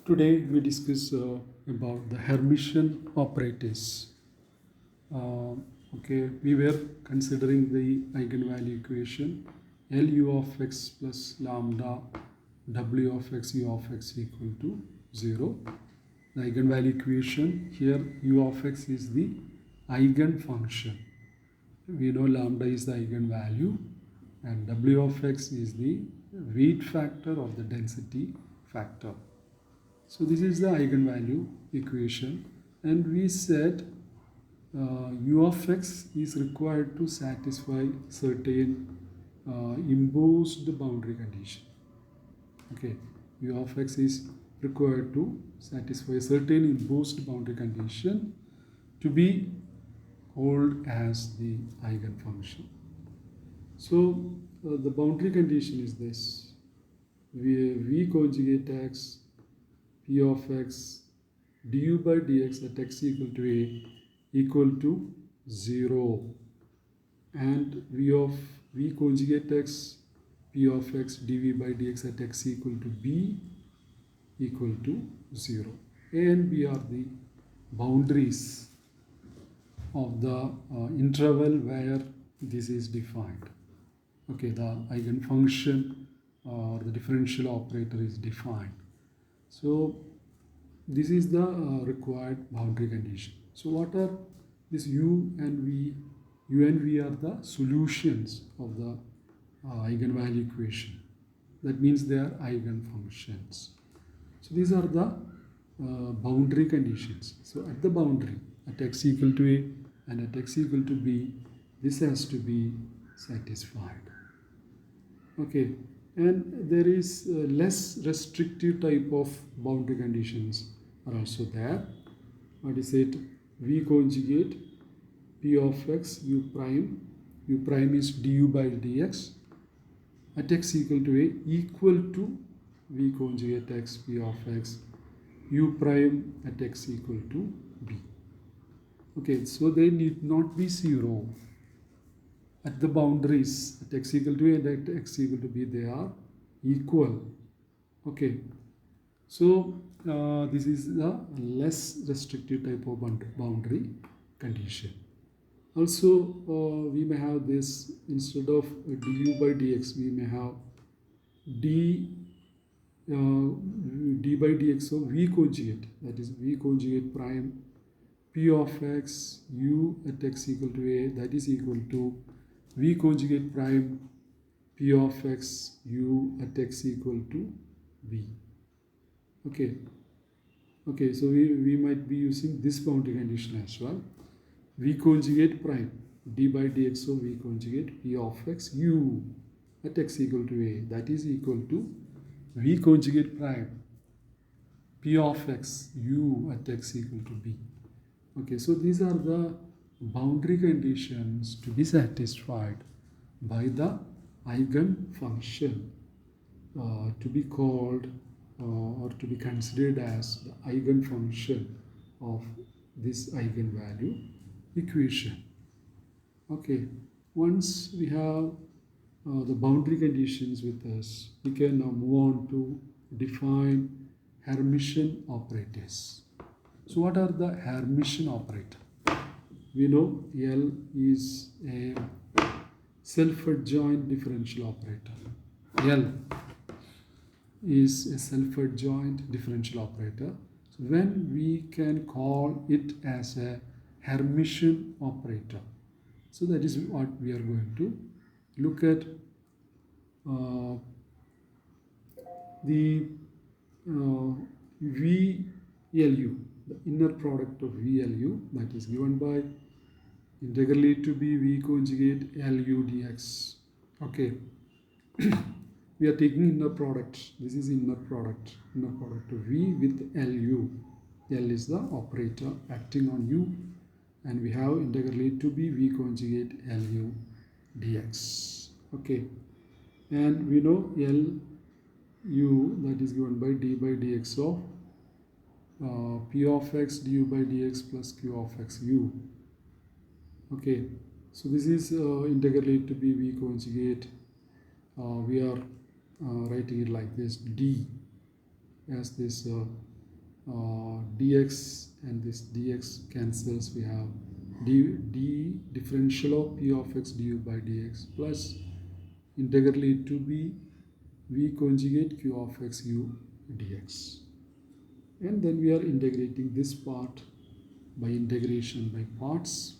Today we discuss about the Hermitian operators. Uh, okay, we were considering the eigenvalue equation Lu of x plus lambda W of x U of x equal to 0. The eigenvalue equation here U of x is the eigenfunction. We know lambda is the eigenvalue and W of x is the weight factor or the density factor. So this is the eigenvalue equation, and we said u of x is required to satisfy certain imposed boundary condition. Okay, u of x is required to satisfy certain imposed boundary condition to be called as the eigenfunction. So the boundary condition is this: v conjugate x p of x du by dx at x equal to a equal to 0, and v conjugate x p of x dv by dx at x equal to b equal to 0. A and b are the boundaries of the interval where this is defined. Okay, the eigenfunction or the differential operator is defined. So this is the required boundary condition. So what are this u and v? U and v are the solutions of the eigenvalue equation. That means they are eigenfunctions. So these are the boundary conditions. So at the boundary, at x equal to a and at x equal to b, this has to be satisfied. Okay, and there is less restrictive type of boundary conditions are also there. What is it? V conjugate p of x u prime is du by dx at x equal to a equal to v conjugate x p of x u prime at x equal to b. Okay, so they need not be 0. At the boundaries at x equal to a and at x equal to b, they are equal. Okay, so this is the less restrictive type of boundary condition. Also, we may have this, instead of du by dx, we may have d by dx of v conjugate, that is v conjugate prime p of x u at x equal to a, that is equal to v conjugate prime p of x u at x equal to b. Okay, so we might be using this boundary condition as well. V conjugate prime d by dx of v conjugate p of x u at x equal to a, that is equal to v conjugate prime p of x u at x equal to b. Okay, so these are the boundary conditions to be satisfied by the eigenfunction to be called or to be considered as the eigenfunction of this eigenvalue equation. Okay, once we have the boundary conditions with us, we can now move on to define Hermitian operators. So what are the Hermitian operators? We know L is a self-adjoint differential operator. L is a self-adjoint differential operator. So when we can call it as a Hermitian operator. So that is what we are going to look at. The VLU, the inner product of VLU, that is given by integral a to b v conjugate LU dx. Okay. We are taking inner product. This is inner product of v with LU. L is the operator acting on u, and we have integral a to b v conjugate LU dx. Okay, and we know LU, that is given by d by dx of p of x du by dx plus q of x u. Okay, so this is integral a to b v conjugate. We are writing it like this: d as this dx, and this dx cancels. We have d differential of p of x du by dx plus integral e to b v conjugate q of x u dx. And then we are integrating this part by integration by parts.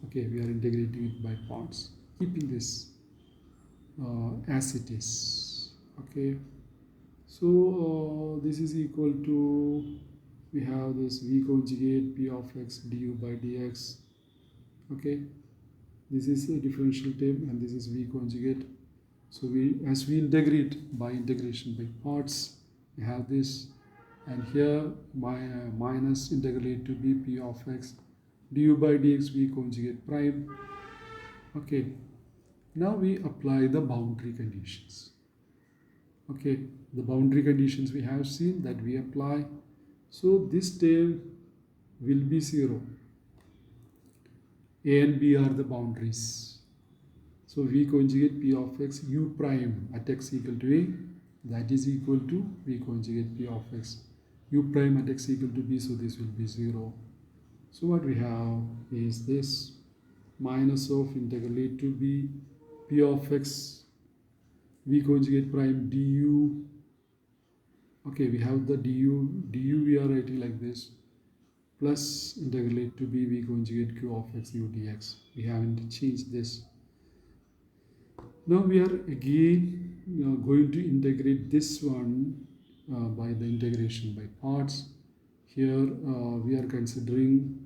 Okay, we are integrating it by parts, keeping this as it is. Okay, so this is equal to, we have this v conjugate p of x du by dx. Okay, this is a differential term and this is v conjugate. So as we integrate by integration by parts, we have this, and here minus integral e to b p of x du by dx v conjugate prime. Okay, now we apply the boundary conditions. Okay, the boundary conditions we have seen that we apply. So this term will be 0. A and b are the boundaries. So v conjugate p of x u prime at x equal to a, that is equal to v conjugate p of x u prime at x equal to b, so this will be 0. So what we have is this minus of integral a to b p of x v conjugate prime du. Okay, we have the du we are writing like this, plus integral a to b v conjugate q of x u dx. We haven't changed this. Now we are again going to integrate this one by the integration by parts. Here we are considering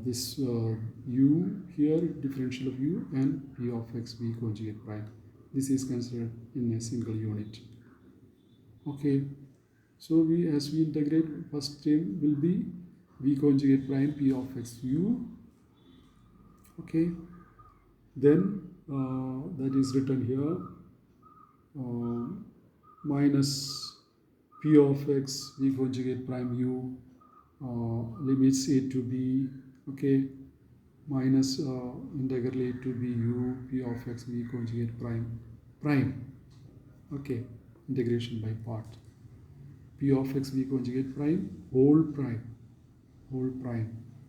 this u here, differential of u, and p of x v conjugate prime. This is considered in a single unit. Okay, so as we integrate, first term will be v conjugate prime p of x u. Okay, then that is written here minus p of x v conjugate prime u limits a to b. Okay, minus integral a to b u p of x v conjugate prime. Okay, integration by part. P of x v conjugate prime whole prime,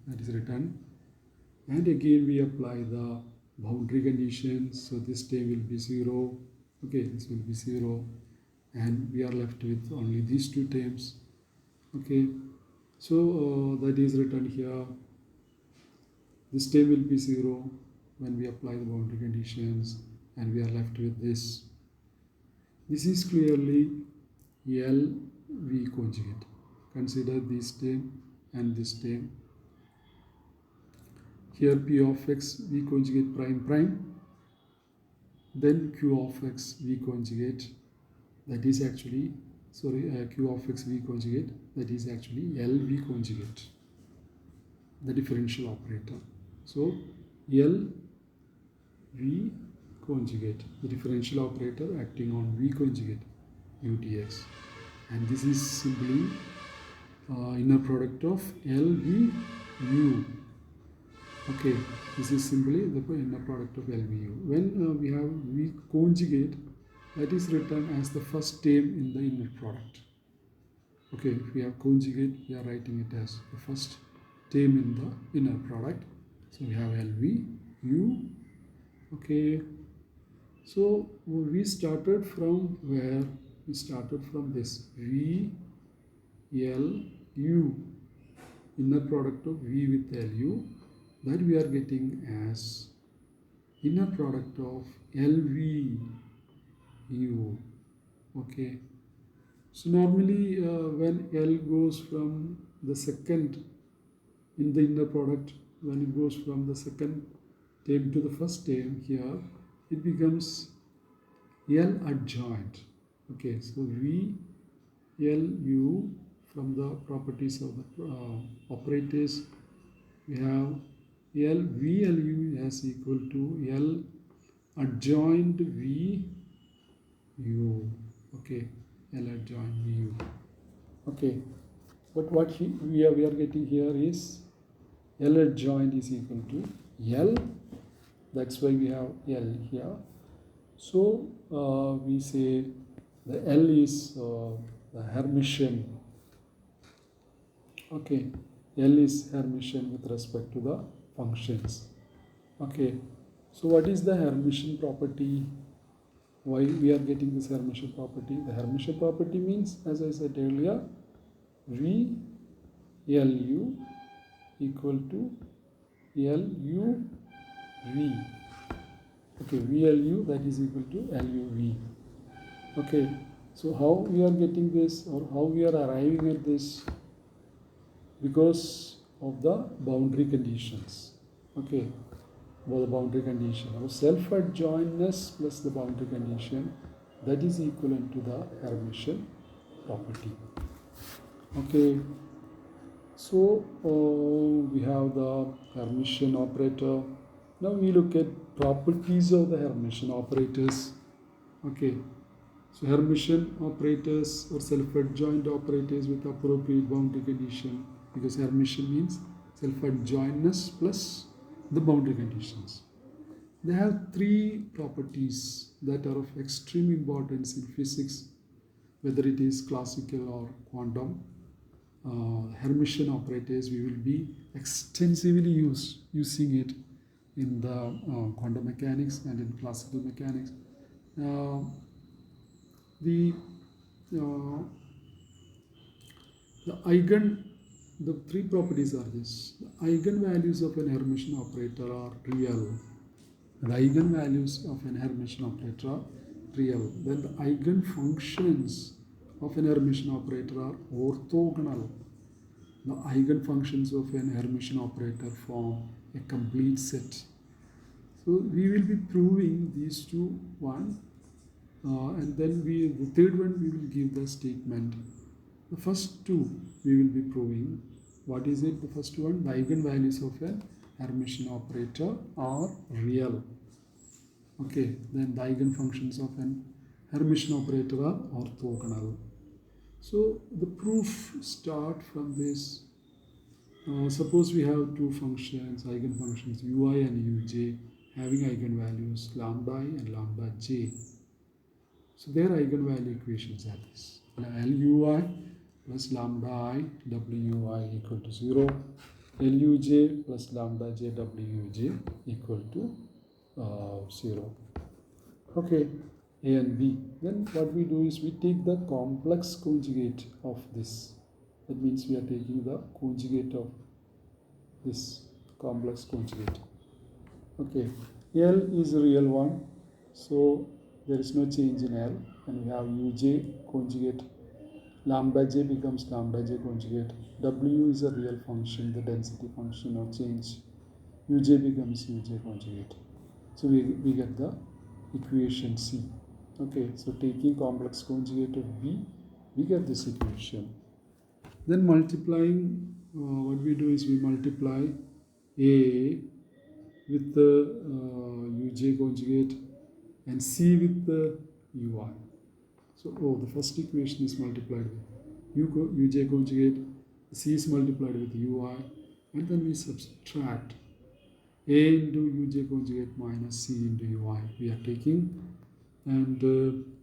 that is written. And again we apply the boundary conditions. So this term will be 0. Okay, this will be 0, and we are left with only these two terms. Okay, so that is written here. This term will be 0 when we apply the boundary conditions, and we are left with this. This is clearly L v conjugate. Consider this term and this term. Here p of x v conjugate prime, then q of x v conjugate, that is actually, q of x v conjugate, that is actually L v conjugate, the differential operator. So L v conjugate, the differential operator acting on v conjugate u dx, and this is simply inner product of L v u. Okay, this is simply the inner product of L v u. When we have v conjugate, that is written as the first term in the inner product. Okay, if we have conjugate, we are writing it as the first term in the inner product. So we have L v u. Okay, so we started from where? We started from this v L u, inner product of v with L u, that we are getting as inner product of L v u. Okay, so normally when L goes from the second in the inner product, when it goes from the second term to the first term, here it becomes L adjoint. Okay, so v L u, from the properties of the operators, we have L v L u as equal to L adjoint v u. Okay, L adjoint v u. Okay, but what we are getting here is L adjoint is equal to L. That's why we have L here. So we say the L is the Hermitian Okay, L is Hermitian with respect to the functions. Okay, so what is the Hermitian property? Why we are getting this Hermitian property? The Hermitian property means, as I said earlier, V Lu equal to Lu V. Okay, VLU that is equal to LUV. Okay, so how we are getting this, or how we are arriving at this? Because of the boundary conditions. Okay, well, the boundary condition. Our self-adjointness plus the boundary condition, that is equivalent to the Hermitian property. Okay, so we have the Hermitian operator. Now we look at properties of the Hermitian operators. Okay, so Hermitian operators or self-adjoint operators with appropriate boundary condition, because Hermitian means self-adjointness plus the boundary conditions. They have three properties that are of extreme importance in physics, whether it is classical or quantum. Hermitian operators, we will be extensively using it in the quantum mechanics and in classical mechanics. The uh, the three properties are this. The eigenvalues of an Hermitian operator are real. The eigenvalues of an Hermitian operator are real. Then the eigenfunctions of an Hermitian operator are orthogonal. The eigenfunctions of an Hermitian operator form a complete set. So we will be proving these two, one, and then the third one we will give the statement. The first two we will be proving. What is it? The first one, the eigenvalues of an Hermitian operator are real. Okay, then the eigenfunctions of an Hermitian operator are orthogonal. So the proof start from this. Suppose we have two functions, eigenfunctions ui and uj, having eigenvalues lambda I and lambda j. So their eigenvalue equations are this. Lui plus lambda I wi equal to 0. Luj plus lambda j wuj equal to 0. Okay, A and B. Then what we do is we take the complex conjugate of this. That means we are taking the conjugate of this complex conjugate. Okay, L is a real one, so there is no change in L, and we have uj conjugate. Lambda j becomes lambda j conjugate. W is a real function, the density function, no change. Uj becomes uj conjugate. So we get the equation C. Okay, so taking complex conjugate of B, we get this equation. Then multiplying, what we do is we multiply A with the uj conjugate and C with the ui. So the first equation is multiplied with uj conjugate, C is multiplied with ui, and then we subtract A into uj conjugate minus C into ui. We are taking, and A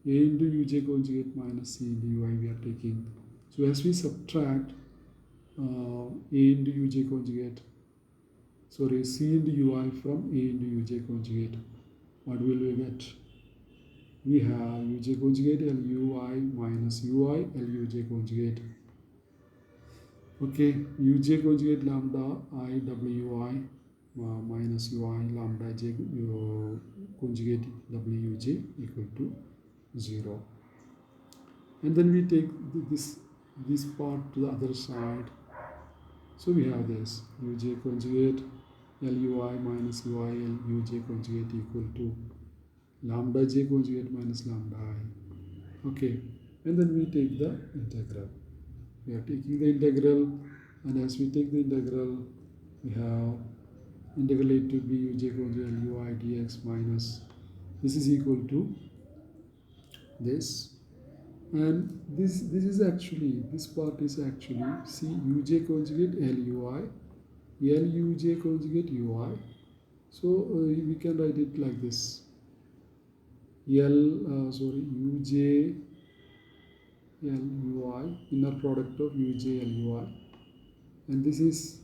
into uj conjugate minus C into ui we are taking. So as we subtract A into uj conjugate, sorry, C into ui from A into uj conjugate, what will we get? We have uj conjugate Lui minus ui Luj conjugate. Okay, uj conjugate lambda I wi minus ui lambda j conjugate wuj equal to 0. And then we take this part to the other side. So we have this uj conjugate Lui minus ui Luj conjugate equal to lambda j conjugate minus lambda I. Okay, and then we take the integral. We are taking the integral, and as we take the integral, we have integral a to b uj conjugate Lui dx minus, this is equal to this, and this is actually, this part is actually C uj conjugate Lui Luj conjugate ui. So we can write it like this: uj Lui, inner product of uj Lui and this is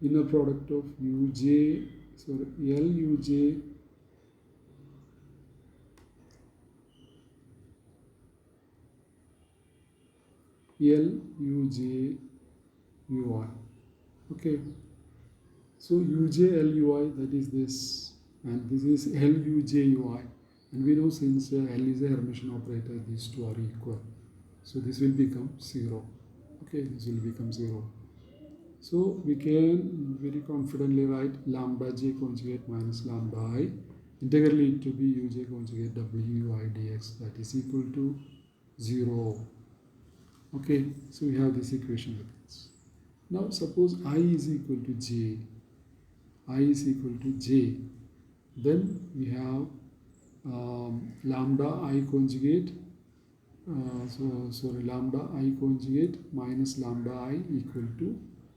inner product of uj, sorry, luj luj ui. Okay, so uj lui, that is this, and this is luj ui, and we know since L is a Hermitian operator, these two are equal, so this will become 0. Okay, this will become 0. So we can very confidently write lambda j conjugate minus lambda I integral e to be uj conjugate wi dx, that is equal to 0. Okay, so we have this equation with us. Now suppose I is equal to j, I is equal to j, then we have lambda I conjugate, lambda I conjugate minus lambda I equal to,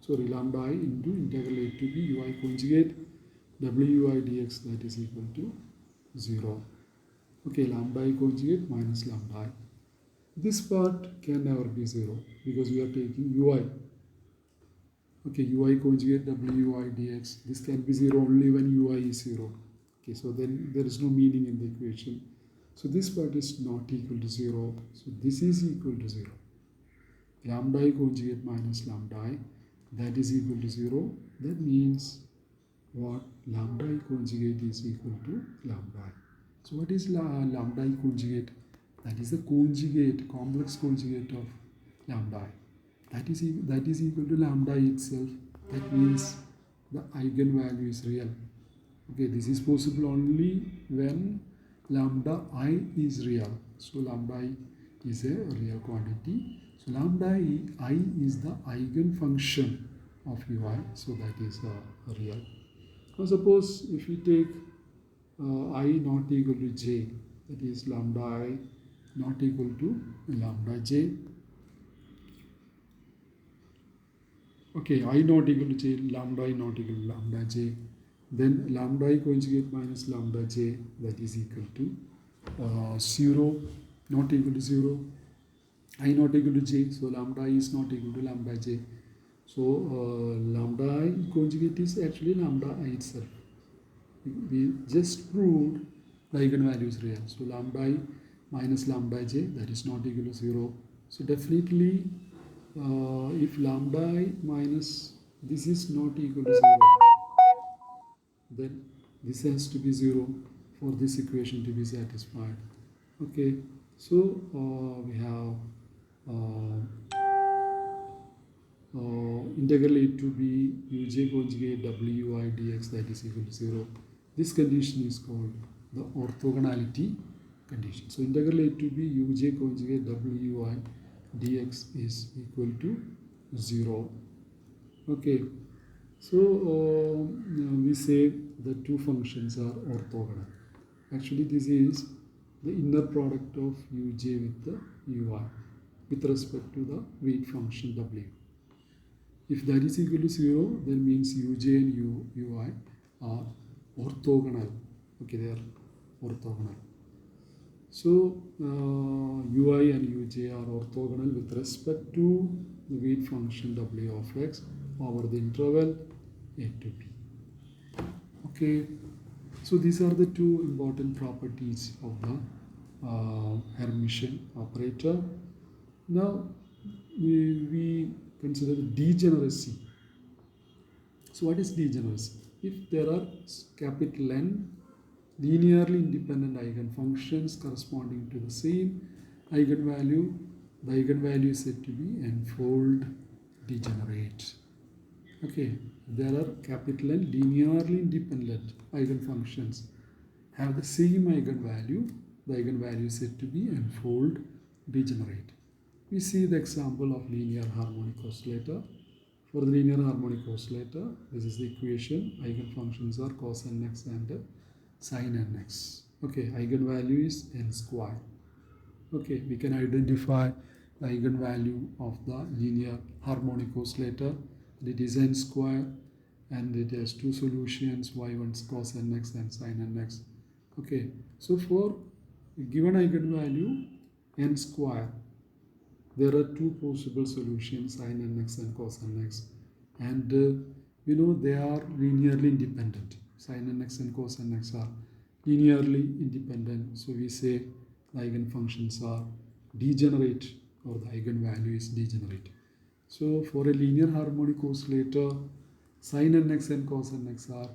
lambda I into integral a to b ui conjugate wi dx, that is equal to 0. Okay, lambda I conjugate minus lambda I. This part can never be 0 because we are taking ui. Okay, ui conjugate wi dx, this can be 0 only when ui is 0. Okay, so then there is no meaning in the equation. So this part is not equal to 0. So this is equal to 0. Lambda I conjugate minus lambda I, that is equal to 0. That means what? Lambda I conjugate is equal to lambda I. So what is lambda I conjugate? That is the conjugate, complex conjugate of lambda I. That is equal to lambda I itself. That means the eigenvalue is real. Okay, this is possible only when lambda I is real. So lambda I is a real quantity. So lambda I is the eigenfunction of ui. So that is real. Now suppose if we take I not equal to j, that is lambda I not equal to lambda j. Okay, I not equal to j, lambda I not equal to lambda j. Then lambda I conjugate minus lambda j, that is equal to 0, not equal to 0. I not equal to j, so lambda I is not equal to lambda j. So lambda I conjugate is actually lambda I itself. We just proved the eigenvalue is real. So lambda I minus lambda j, that is not equal to 0. So definitely if lambda I minus this is not equal to 0, then this has to be 0 for this equation to be satisfied. Okay, so we have integral a to b uj conjugate wi dx, that is equal to 0. This condition is called the orthogonality condition. So integral a to b uj conjugate wi dx is equal to 0. Okay, so we say the two functions are orthogonal. Actually, this is the inner product of uj with the ui with respect to the weight function w. If that is equal to 0, then means uj and ui are orthogonal. Okay, they are orthogonal. So ui and uj are orthogonal with respect to the weight function w of x over the interval a to b. Okay, so these are the two important properties of the Hermitian operator. Now we consider the degeneracy. So what is degeneracy? If there are capital N linearly independent eigenfunctions corresponding to the same eigenvalue, the eigenvalue is said to be n-fold degenerate. Okay, there are capital N linearly independent eigenfunctions have the same eigenvalue, the eigenvalue is said to be n-fold degenerate. We see the example of linear harmonic oscillator. For the linear harmonic oscillator, this is the equation. Eigenfunctions are cos nx and sin nx. Okay, eigenvalue is n square. Okay, we can identify the eigenvalue of the linear harmonic oscillator. It is n square and it has two solutions, y1 cos nx and sin nx. Okay, so for a given eigenvalue n square, there are two possible solutions, sin nx and cos nx. and we know they are linearly independent. Sin nx and cos nx are linearly independent, so we say the eigenfunctions are degenerate, or the eigenvalue is degenerate. So for a linear harmonic oscillator, sin nx and cos nx are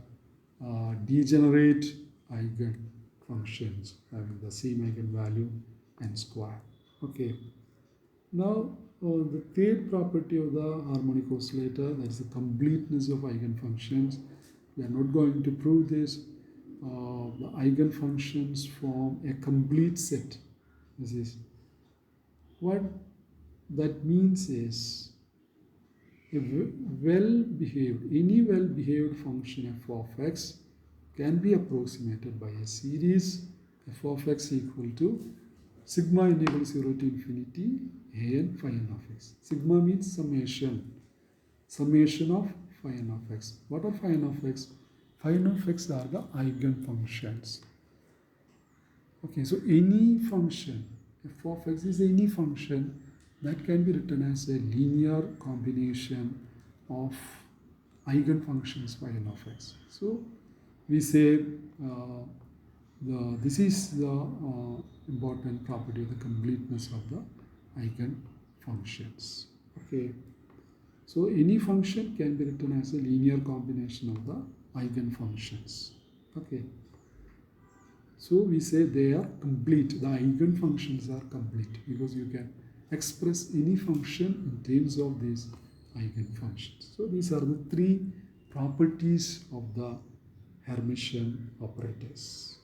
degenerate eigenfunctions having the same eigenvalue and square. Okay. Now the third property of the harmonic oscillator, that is the completeness of eigenfunctions. We are not going to prove this. The eigenfunctions form a complete set. This is what that means is a any well-behaved function f of x can be approximated by a series f of x equal to sigma n equals 0 to infinity a n phi n of x. Sigma means summation of phi n of x. What are phi n of x? Phi n of x are the eigenfunctions. Okay, so any function, f of x is any function that can be written as a linear combination of eigenfunctions phi n of x. So we say this is the important property of the completeness of the eigenfunctions. Okay, so any function can be written as a linear combination of the eigenfunctions. Okay, so we say they are complete. The eigenfunctions are complete because you can express any function in terms of these eigenfunctions. So these are the three properties of the Hermitian operators.